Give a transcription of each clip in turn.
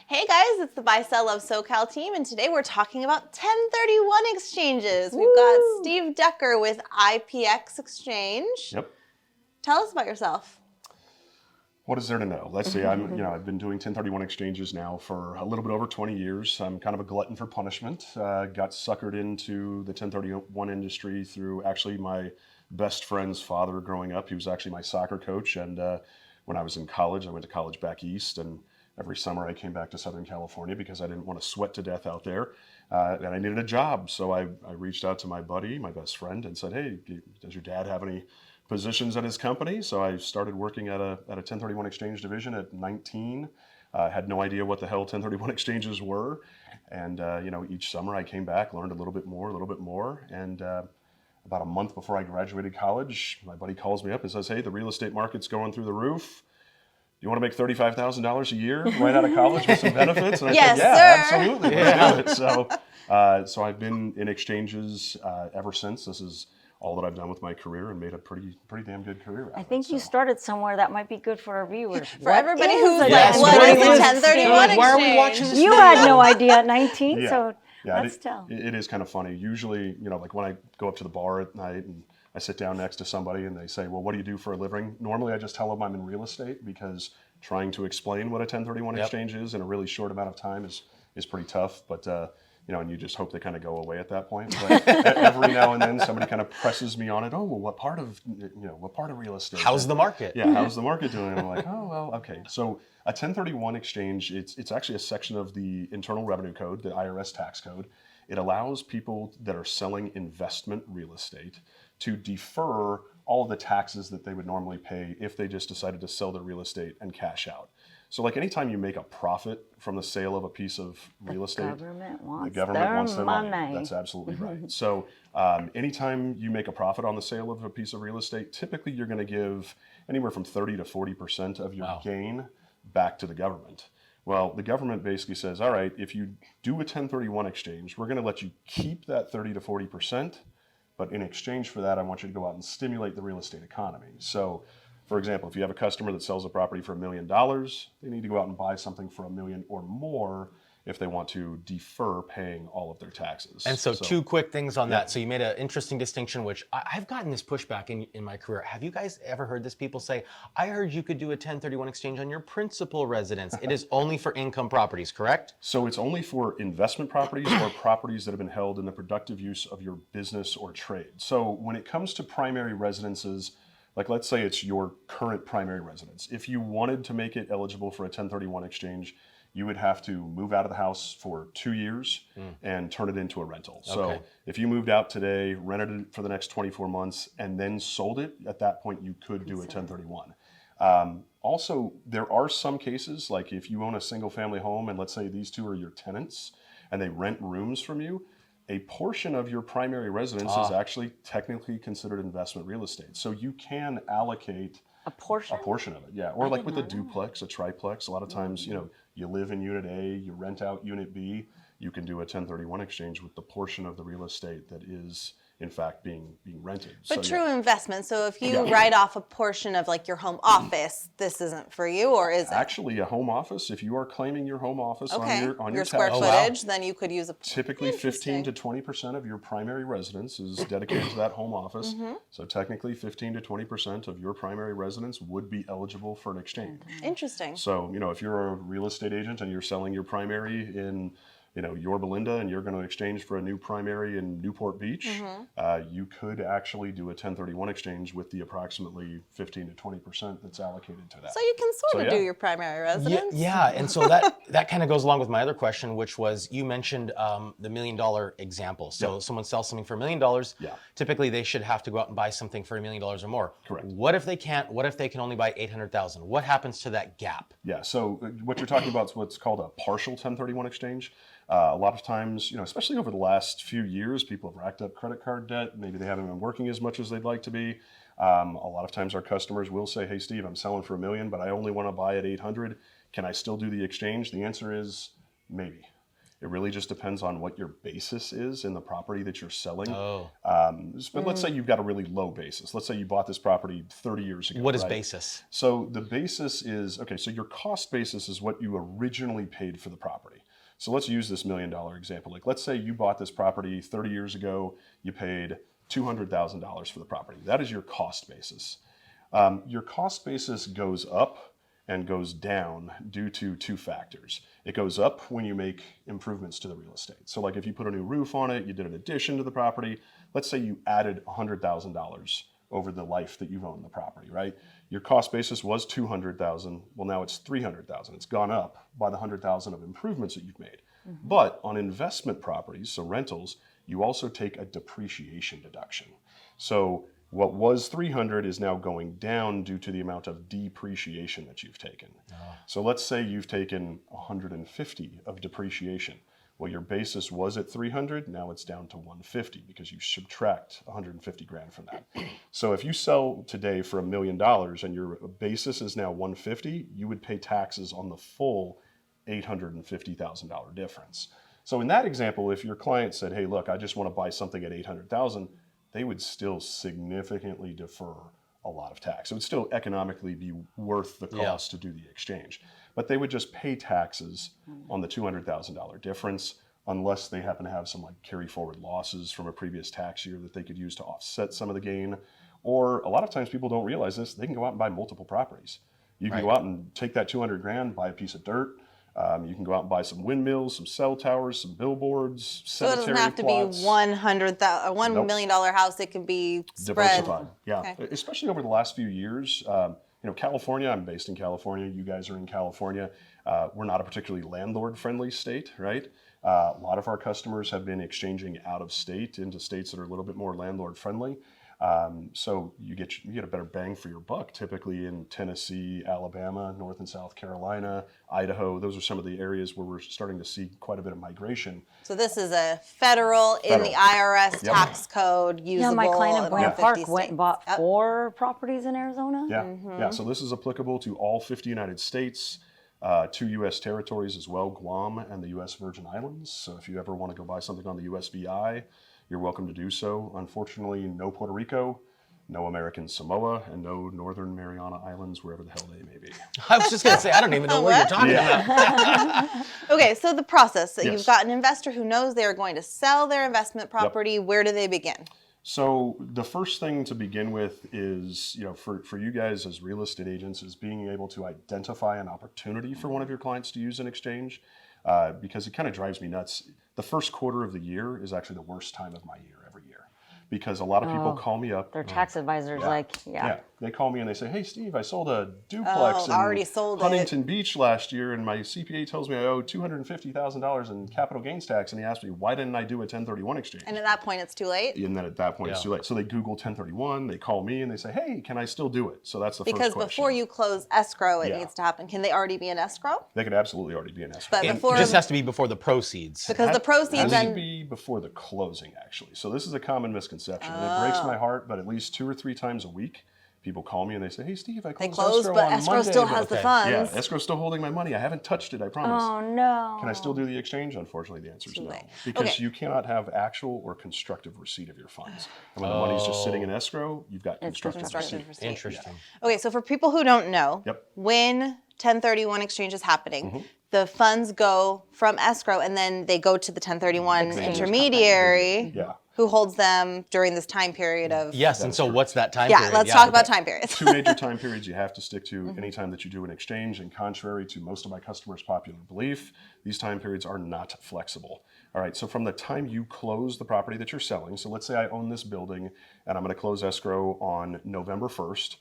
Hey guys, it's the Buy Sell Love SoCal team, and today we're talking about 1031 exchanges. We've got Steve Decker with IPX Exchange. Yep. Tell us about yourself. What is there to know? Let's see. I've been doing 1031 exchanges now for a little bit over 20 years. I'm kind of a glutton for punishment. Got suckered into the 1031 industry through actually my best friend's father growing up. He was actually my soccer coach, and when I was in college, I went to college back east, and every summer I came back to Southern California because I didn't want to sweat to death out there, and I needed a job. So I reached out to my buddy, my best friend, and said, "Hey, does your dad have any positions at his company?" So I started working at a 1031 exchange division at 19. Had no idea what the hell 1031 exchanges were, and each summer I came back, learned a little bit more, and about a month before I graduated college, my buddy calls me up and says, "Hey, the real estate market's going through the roof. You want to make $35,000 a year right out of college with some benefits?" And I Yes, said, "Yeah, sir. absolutely, let's do it." So I've been in exchanges ever since. This is all that I've done with my career, and made a pretty damn good career out I of think it. you started somewhere that might be good for our viewers. For everybody who's like, Yes, what what is a is 1031 exchange? Why are we watching this? You had no idea at 19, Yeah. so Yeah, let's tell. It is kind of funny. Usually, like when I go up to the bar at night and I sit down next to somebody and they say, "Well, what do you do for a living?" Normally, I just tell them I'm in real estate, because trying to explain what a 1031 exchange is in a really short amount of time is pretty tough. But and you just hope they kind of go away at that point. But every now and then, somebody kind of presses me on it. "Oh, well, what part of real estate? How's the market?" Yeah, how's the market doing? And I'm like, "Oh, well, okay." So a 1031 exchange, it's actually a section of the Internal Revenue Code, the IRS tax code. It allows people that are selling investment real estate to defer all of the taxes that they would normally pay if they just decided to sell their real estate and cash out. So like anytime you make a profit from the sale of a piece of real estate, The government wants their money. money. That's absolutely right. So anytime you make a profit on the sale of a piece of real estate, typically you're going to give anywhere from 30 to 40% of your gain back to the government. Well, the government basically says, "All right, if you do a 1031 exchange, we're going to let you keep that 30 to 40%, but in exchange for that, I want you to go out and stimulate the real estate economy." So, for example, if you have a customer that sells a property for $1 million, they need to go out and buy something for $1 million or more if they want to defer paying all of their taxes. And so two quick things on that. So you made an interesting distinction, which I've gotten this pushback in my career. Have you guys ever heard this? People say, "I heard you could do a 1031 exchange on your principal residence." It is only for income properties, correct? So it's only for investment properties or properties that have been held in the productive use of your business or trade. So when it comes to primary residences, like let's say it's your current primary residence, if you wanted to make it eligible for a 1031 exchange, you would have to move out of the house for 2 years and turn it into a rental. So if you moved out today, rented it for the next 24 months, and then sold it, at that point you could do a 1031. Also, there are some cases, like if you own a single family home and let's say these two are your tenants and they rent rooms from you, a portion of your primary residence is actually technically considered investment real estate. So you can allocate A portion? a portion of it, yeah. Or like with a duplex, a triplex, a lot of times, you live in unit A, you rent out unit B, you can do a 1031 exchange with the portion of the real estate that is in fact being rented. But true investment. So if you write off a portion of like your home office, this isn't for you, or is it? Actually, a home office, if you are claiming your home office on your square tax, footage, then you could use a typically 15 to 20% of your primary residence is dedicated to that home office. So technically 15 to 20% of your primary residence would be eligible for an exchange. Interesting. So, if you're a real estate agent and you're selling your primary in Yorba Belinda and you're going to exchange for a new primary in Newport Beach, you could actually do a 1031 exchange with the approximately 15 to 20% that's allocated to that. So you can sort of do your primary residence. Yeah, and so that kind of goes along with my other question, which was you mentioned the $1 million example. So someone sells something for $1 million. Typically, they should have to go out and buy something for $1 million or more. Correct. What if they can't? What if they can only buy $800,000? What happens to that gap? Yeah, so what you're talking about is what's called a partial 1031 exchange. A lot of times, especially over the last few years, people have racked up credit card debt. Maybe they haven't been working as much as they'd like to be. A lot of times our customers will say, "Hey, Steve, I'm selling for $1 million, but I only want to buy at 800. Can I still do the exchange?" The answer is maybe. It really just depends on what your basis is in the property that you're selling. Oh. But let's say you've got a really low basis. Let's say you bought this property 30 years ago. What is right? basis? So the basis is, okay, so your cost basis is what you originally paid for the property. So let's use this $1 million example. Like, let's say you bought this property 30 years ago, you paid $200,000 for the property. That is your cost basis. Your cost basis goes up and goes down due to two factors. It goes up when you make improvements to the real estate. So like if you put a new roof on it, you did an addition to the property, let's say you added $100,000 over the life that you've owned the property, right? Your cost basis was $200,000. Well, now it's $300,000. It's gone up by the $100,000 of improvements that you've made. But on investment properties, so rentals, you also take a depreciation deduction. So what was 300 is now going down due to the amount of depreciation that you've taken. So let's say you've taken 150 of depreciation. Well, your basis was at 300, now it's down to 150 because you subtract 150 grand from that. So if you sell today for $1 million and your basis is now 150, you would pay taxes on the full $850,000 difference. So in that example, if your client said, hey, look, I just want to buy something at 800,000, they would still significantly defer a lot of tax. It would still economically be worth the cost to do the exchange. But they would just pay taxes on the $200,000 difference unless they happen to have some like carry forward losses from a previous tax year that they could use to offset some of the gain. Or a lot of times people don't realize this, they can go out and buy multiple properties. You can go out and take that 200 grand, buy a piece of dirt. You can go out and buy some windmills, some cell towers, some billboards, So it cemetery doesn't have to plots. be $1 million house. It can be spread. Diversified, yeah. Okay. Especially over the last few years. California, I'm based in California. You guys are in California. We're not a particularly landlord-friendly state, right? A lot of our customers have been exchanging out of state into states that are a little bit more landlord-friendly. So you get a better bang for your buck typically in Tennessee, Alabama, North and South Carolina, Idaho. Those are some of the areas where we're starting to see quite a bit of migration. So this is a federal in the IRS tax code usable. Yeah, my client in Buena all Park 50 went and bought 4 properties in Arizona. Yeah, so this is applicable to all 50 United States, 2 U.S. territories as well, Guam and the U.S. Virgin Islands. So if you ever want to go buy something on the USVI, you're welcome to do so. Unfortunately, no Puerto Rico, no American Samoa, and no Northern Mariana Islands, wherever the hell they may be. I was just going to say, I don't even know what you're talking about. Okay, so the process. So you've got an investor who knows they're going to sell their investment property. Where do they begin? So the first thing to begin with is, for you guys as real estate agents, is being able to identify an opportunity for one of your clients to use an exchange, because it kind of drives me nuts. The first quarter of the year is actually the worst time of my year every year, because a lot of people call me up. Their tax advisors They call me and they say, hey, Steve, I sold a duplex in Huntington Beach last year, and my CPA tells me I owe $250,000 in capital gains tax, and he asked me, why didn't I do a 1031 exchange? And at that point, it's too late? And then at that point, it's too late. So they Google 1031, they call me, and they say, hey, can I still do it? So that's the first question. Because before you close escrow, it needs to happen. Can they already be in escrow? They could absolutely already be in escrow. But It just has to be before the proceeds. Because the proceeds has to be before the closing, actually. So this is a common misconception. And it breaks my heart, but at least 2 or 3 times a week, people call me and they say, hey, Steve, I closed escrow but on escrow Monday, still has the funds. Yeah, escrow's still holding my money. I haven't touched it, I promise. Oh, no. Can I still do the exchange? Unfortunately, the answer is no. late. Because you cannot have actual or constructive receipt of your funds. And when the money's just sitting in escrow, you've got constructive receipt. Interesting. Okay, so for people who don't know, when 1031 exchange is happening, the funds go from escrow and then they go to the 1031 intermediary who holds them during this time period of... Yes, and so what's that time period? Yeah, let's talk about time periods. 2 major time periods you have to stick to anytime that you do an exchange, and contrary to most of my customers' popular belief, these time periods are not flexible. All right, so from the time you close the property that you're selling, so let's say I own this building and I'm going to close escrow on November 1st.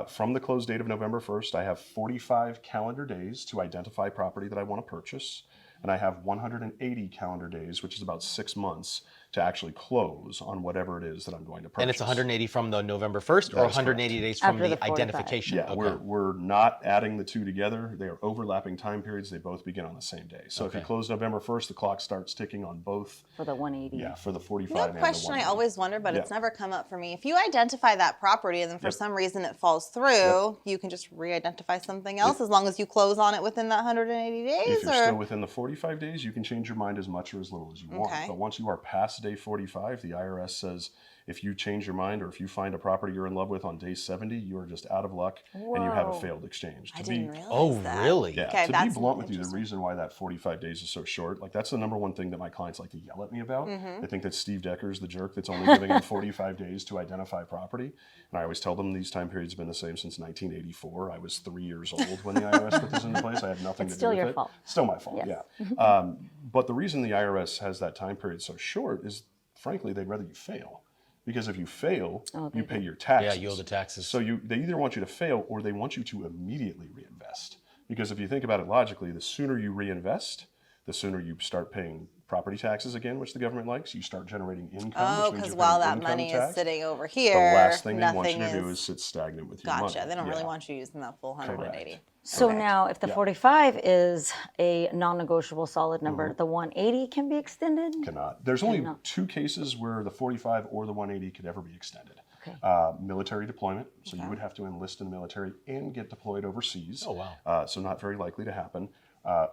From the close date of November 1st, I have 45 calendar days to identify property that I want to purchase, and I have 180 calendar days, which is about 6 months, to actually close on whatever it is that I'm going to purchase. And it's 180 from the November 1st or 180 days from After the the 45. identification? Yeah, Okay. we're not adding the two together. They are overlapping time periods. They both begin on the same day. So if you Okay. close November 1st, the clock starts ticking on both. For the 180. Yeah, for the 45 No and the question I 180. always wonder, but it's Yeah. never come up for me. If you identify that property and then for some reason it falls through, you can just re-identify something else as long as you close on it within that 180 days? If you're or? still within the 45 days, you can change your mind as much or as little as you want. Okay. But once you are past day 45, the IRS says if you change your mind or if you find a property you're in love with on day 70, you are just out of luck and you have a Whoa. failed exchange. I didn't realize Oh, that. really? Yeah, Okay, to be that's blunt with you, the interesting. reason why that 45 days is so short, like that's the number one thing that my clients like to yell at me about. They think that Steve Decker's the jerk that's only giving them 45 days to identify property. And I always tell them these time periods have been the same since 1984. I was 3 years old when the IRS put this into place. I had nothing It's to still do with your it. fault. Still my fault, Yes. yeah. But the reason the IRS has that time period so short is, frankly, they'd rather you fail. Because if you fail, you pay your taxes. Yeah, you owe the taxes. So they either want you to fail or they want you to immediately reinvest. Because if you think about it logically, the sooner you reinvest, the sooner you start paying property taxes again, which the government likes. You start generating income, Oh, which means because you're while paying that income money tax. is sitting over The here, last thing they want you nothing to do is sit stagnant with your Gotcha. money. They don't really Yeah. want you using that full 180. Correct. So now, if the Yeah. 45 is a non-negotiable solid number, the 180 can be extended? Cannot. There's only two cases where the 45 or the 180 could ever be extended. Okay. Military deployment, so you would have to enlist in the military and get deployed overseas. Oh, wow. So not very likely to happen.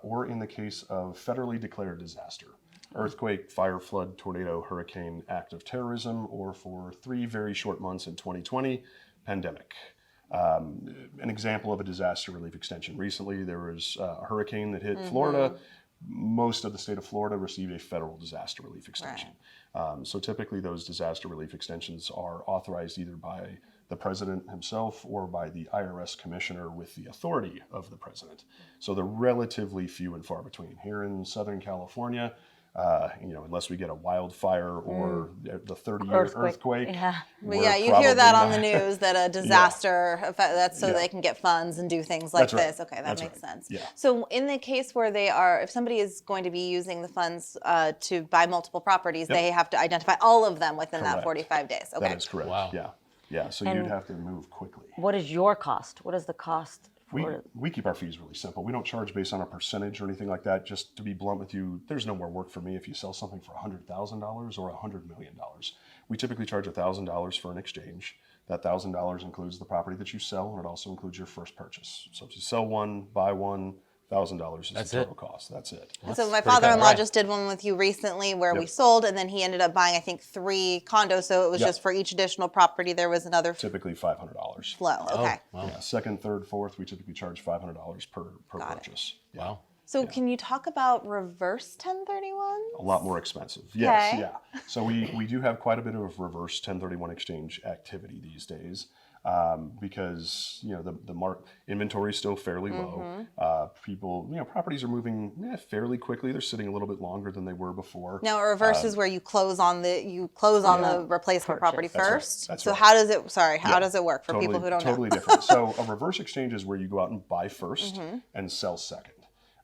Or in the case of federally declared disaster. Earthquake, fire, flood, tornado, hurricane, act of terrorism, or for 3 very short months in 2020, pandemic. An example of a disaster relief extension. Recently, there was a hurricane that hit Florida. Most of the state of Florida received a federal disaster relief extension. So typically those disaster relief extensions are authorized either by the president himself or by the IRS commissioner with the authority of the president. So they're relatively few and far between. Here in Southern California, unless we get a wildfire or the 30-year earthquake. Yeah. But we're yeah, you hear that on probably the not- news that a disaster, that's so Yeah. they can get funds and do things like That's right. this. Okay, that That's makes right. sense. Yeah. So in the case where if somebody is going to be using the funds to buy multiple properties, they have to identify all of them within that Correct. 45 days. Okay. That is correct. Wow. Yeah. Yeah. So you'd have to move quickly. What is your cost? What is the cost for We keep our fees really simple. We don't charge based on a percentage or anything like that. Just to be blunt with you, there's no more work for me if you sell something for $100,000 or $100 million. We typically charge $1,000 for an exchange. That $1,000 includes the property that you sell, and it also includes your first purchase. So if you sell one, buy one, $1,000 is That's the it? total cost. That's it. So my pretty father-in-law cut. just did one with you recently where we Yep. sold, and then he ended up buying, I think, 3 condos. So it was Yep. just for each additional property, there was another Typically $500. flow. Okay. Wow. Yeah, second, third, fourth, we typically charge $500 per Got it. purchase. Yeah. Wow. So can you talk about reverse 1031? A lot more expensive. Yes, Okay. yeah. So we do have quite a bit of reverse 1031 exchange activity these days because the inventory is still fairly low. People, properties are moving fairly quickly. They're sitting a little bit longer than they were before. Now, a reverse is where you close on the replacement property Purchase. first. That's so right. how does it? How does it work for Totally, people who don't know? totally different. So a reverse exchange is where you go out and buy 1st and sell second.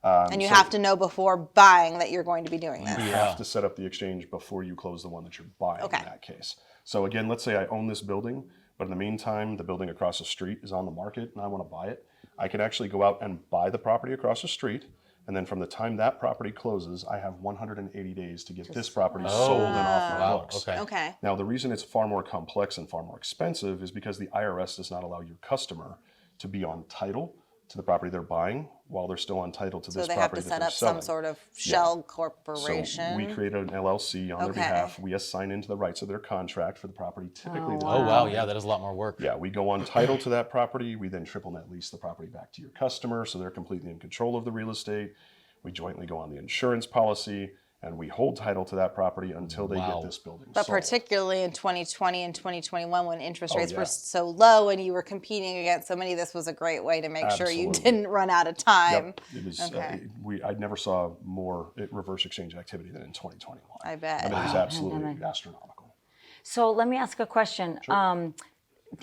And you have to know before buying that you're going to be doing this. You have to set up the exchange before you close the one that you're buying Okay. in that case. So again, let's say I own this building, but in the meantime, the building across the street is on the market and I want to buy it. I can actually go out and buy the property across the street. And then from the time that property closes, I have 180 days to get this property sold and off my Wow. books. Okay. Okay. Now, the reason it's far more complex and far more expensive is because the IRS does not allow your customer to be on title to the property they're buying while they're still on title to So this they have property to that set they're up selling. some sort of shell So corporation. we create an LLC on their Okay. behalf. We assign into the rights of their contract for the property. Typically, Oh, wow. Yeah, that is a lot more work. yeah, we go on title to that property. We then triple net lease the property back to your customer, so they're completely in control of the real estate. We jointly go on the insurance policy, and we hold title to that property until they Wow. get this building But sold. particularly in 2020 and 2021 when interest rates yeah. were so low and you were competing against so many, this was a great way to make sure you Absolutely. didn't run out of time. Yep, it was. Okay. I never saw more reverse exchange activity than in 2021. I bet. I mean, it was absolutely Pandemic. astronomical. So let me ask a question.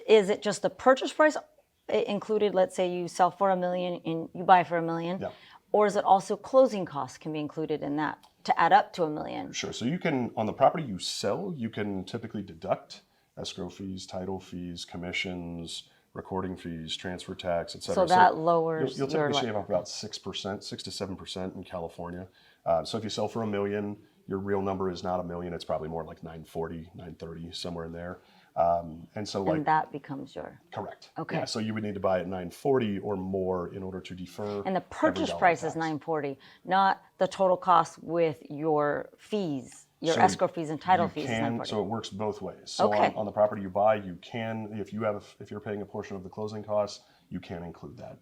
Is it just the purchase price included? Let's say you sell for $1 million and you buy for $1 million. Yeah. Or is it also closing costs can be included in that? to add up to $1 million? Sure. So you can, on the property you sell, you can typically deduct escrow fees, title fees, commissions, recording fees, transfer tax, et cetera. So that lowers you'll your typically shave off about 6%, 6 to 7% in California. So if you sell for $1 million, your real number is not $1 million. It's probably more like 940, 930, somewhere in there. And so like and that becomes your correct. Okay. Yeah, so you would need to buy at 940 or more in order to defer. and the every purchase dollar price is tax. $940, not the total cost with your fees, your So escrow fees and title you fees is can, $940. so it works both ways. So Okay. on the property you buy, you can, if you're paying a portion of the closing costs, you can include that.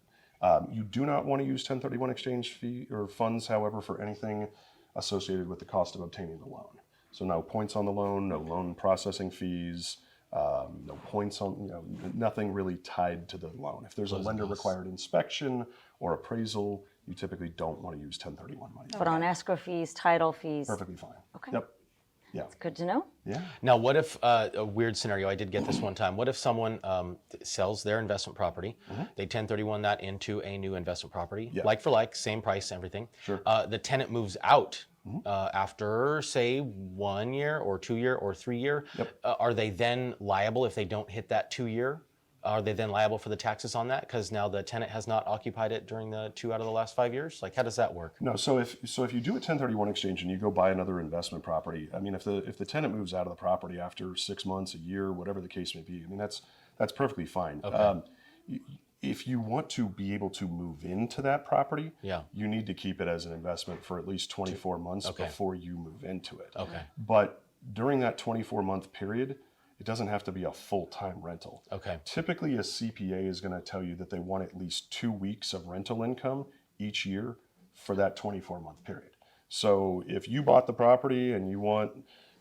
You do not want to use 1031 exchange fee or funds, however, for anything associated with the cost of obtaining the loan. So no points on the loan, no loan processing fees, no points on, nothing really tied to the loan. If there's a lender required inspection or appraisal, you typically don't want to use 1031 money. But on escrow fees, title fees, Perfectly fine. Okay. Yep. Yeah. good to know. Yeah. Now, what if a weird scenario? I did get this one time. What if someone sells their investment property, they 1031 that into a new investment property, Yeah. like for like, same price, everything. Sure. The tenant moves out after, say, 1 year or 2 year or 3 year. Yep. Are they then liable if they don't hit that 2 year? Are they then liable for the taxes on that because now the tenant has not occupied it during the 2 out of the last 5 years? Like, how does that work? No, so if you do a 1031 exchange and you go buy another investment property, I mean, if the tenant moves out of the property after 6 months, a year, whatever the case may be, I mean, that's perfectly fine. Okay. If you want to be able to move into that property, Yeah. you need to keep it as an investment for at least 24 months Okay. before you move into it. Okay. But during that 24-month period, it doesn't have to be a full-time rental. Okay. Typically, a CPA is going to tell you that they want at least 2 weeks of rental income each year for that 24-month period. So if you bought the property and you want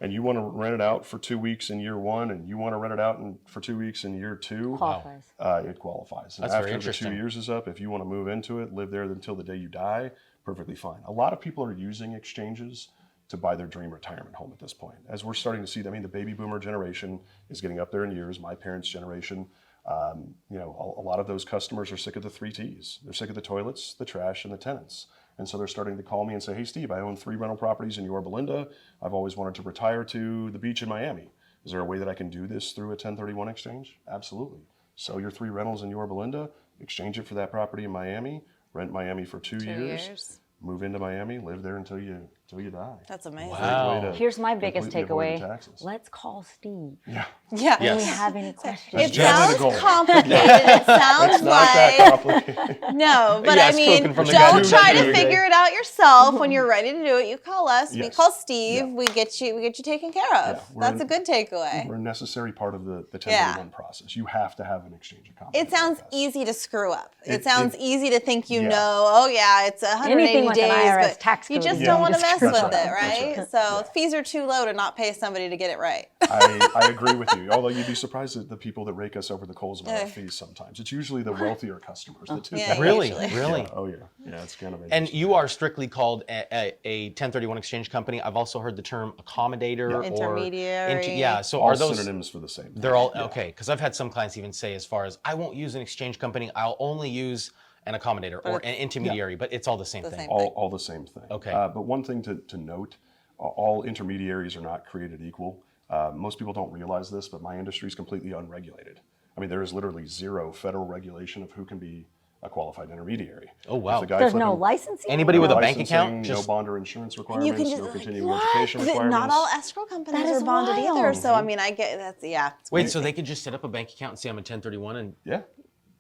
to rent it out for 2 weeks in year one, and you want to rent it out for 2 weeks in year two, Qualifies. it qualifies. And That's very after the interesting. 2 years is up, if you want to move into it, live there until the day you die, perfectly fine. A lot of people are using exchanges to buy their dream retirement home at this point. As we're starting to see, I mean, the baby boomer generation is getting up there in years, my parents' generation. A lot of those customers are sick of the 3 T's. They're sick of the toilets, the trash, and the tenants. And so they're starting to call me and say, hey, Steve, I own 3 rental properties in Yorba Linda. I've always wanted to retire to the beach in Miami. Is there a way that I can do this through a 1031 exchange? Absolutely. Sell your 3 rentals in Yorba Linda, exchange it for that property in Miami, rent Miami for 2 years. Move into Miami, live there until you die. That's amazing. Wow. Great way to Here's my biggest completely avoid the takeaway. taxes. Let's call Steve. Yeah. Yeah. Do we have any questions? It generally sounds the goal. complicated. It sounds Not that like complicated. no, but Yeah, I mean, spoken from the don't guy. try to Okay. figure it out yourself. When you're ready to do it, you call us. We Yes. call Steve. Yeah. We get you taken care of. Yeah, we're That's in- a good takeaway. We're a necessary part of the 1031 process. You have to have an exchange of common. It sounds like us. easy to screw up. It It- sounds it- easy to think yeah. oh yeah, it's 180 Anything with days, an IRS but tax you code just is don't easy want to to mess screw with up. it, That's right? right. So Yeah. fees are too low to not pay somebody to get it right. I agree with you. Although you'd be surprised at the people that rake us over the coals about our Yeah. fees sometimes. It's usually the wealthier customers that do Yeah, that. Really? usually. Really? Yeah. Oh yeah. Yeah, it's kind of And interesting. you are strictly called a 1031 exchange company. I've also heard the term accommodator or Intermediary. yeah. So all are those synonyms for the same thing. They're all Yeah. okay. Because I've had some clients even say, as far as I won't use an exchange company, I'll only use an accommodator or an intermediary. But it's all the same thing. same. All the same thing. Okay. But one thing to note, all intermediaries are not created equal. Most people don't realize this, but my industry is completely unregulated. I mean, there is literally 0 federal regulation of who can be a qualified intermediary. Oh, wow. If the guy There's no flipping- licensing? Anybody no with a bank licensing, account, no just bond or insurance You requirements, can no just continuing what? education requirements. Not all escrow companies That is are bonded wild. either. So I mean, I get that's it's wait. crazy. So they could just set up a bank account and say I'm a 1031 and Yeah.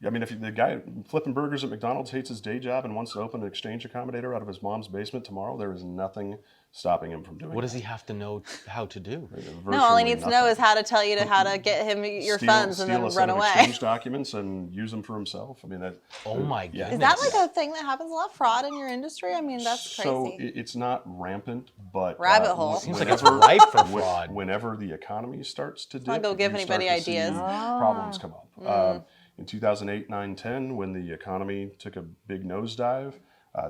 I mean, if the guy flipping burgers at McDonald's hates his day job and wants to open an exchange accommodator out of his mom's basement tomorrow, there is nothing stopping him from doing what that. does he have to know how to do? No, all he Virtually needs to know nothing. is how to tell you how to get him your funds and steal then a set run of away. exchange documents and use them for himself. I mean, that. Oh my yeah. goodness. Is that like a thing that happens a lot? Fraud in your industry? I mean, that's So crazy. it's not rampant, but Rabbit hole. Seems like it's ripe for fraud. Whenever the economy starts to dip, not go give you anybody start to see ideas. Problems come up. In 2008, 9, 10, when the economy took a big nosedive,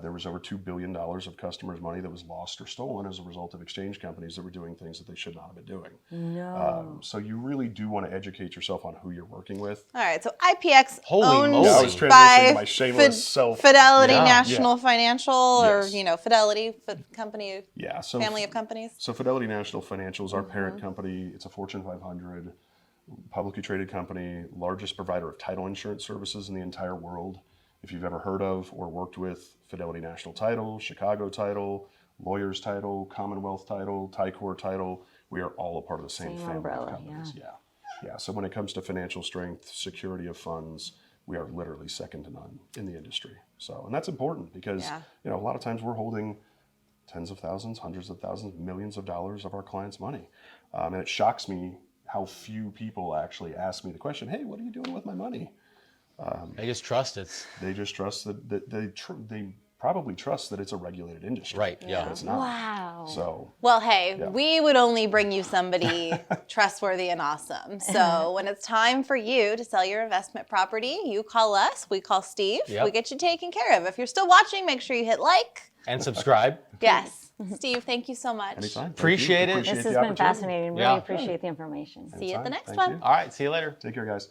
There was over $2 billion of customers' money that was lost or stolen as a result of exchange companies that were doing things that they should not have been doing. No. So you really do want to educate yourself on who you're working with. All right, so IPX Holy owned moly. I was transitioning by to my shameless self. Fidelity Yeah. National Financial, or Yes. Fidelity company, Yeah, so family of companies. So Fidelity National Financial is our parent company. It's a Fortune 500 publicly traded company, largest provider of title insurance services in the entire world. If you've ever heard of or worked with Fidelity National Title, Chicago Title, Lawyers Title, Commonwealth Title, Ticor Title, we are all a part of the same family umbrella, of companies. Yeah. So when it comes to financial strength, security of funds, we are literally second to none in the industry. So, and that's important because a lot of times we're holding tens of thousands, hundreds of thousands, millions of dollars of our clients' money, and it shocks me how few people actually ask me the question, "Hey, what are you doing with my money?" They just trust it. They just trust that they probably trust that it's a regulated industry. Right, yeah. But it's not. Wow. So Well, hey, we would only bring you somebody trustworthy and awesome. So when it's time for you to sell your investment property, you call us, we call Steve, Yep. we get you taken care of. If you're still watching, make sure you hit like. And subscribe. Yes. Steve, thank you so much. anytime. Thank you. Appreciate it. Appreciate This the has been opportunity. fascinating. Really Yeah. appreciate the information. See you at the Anytime. next Thank one. you. All right, see you later. Take care, guys.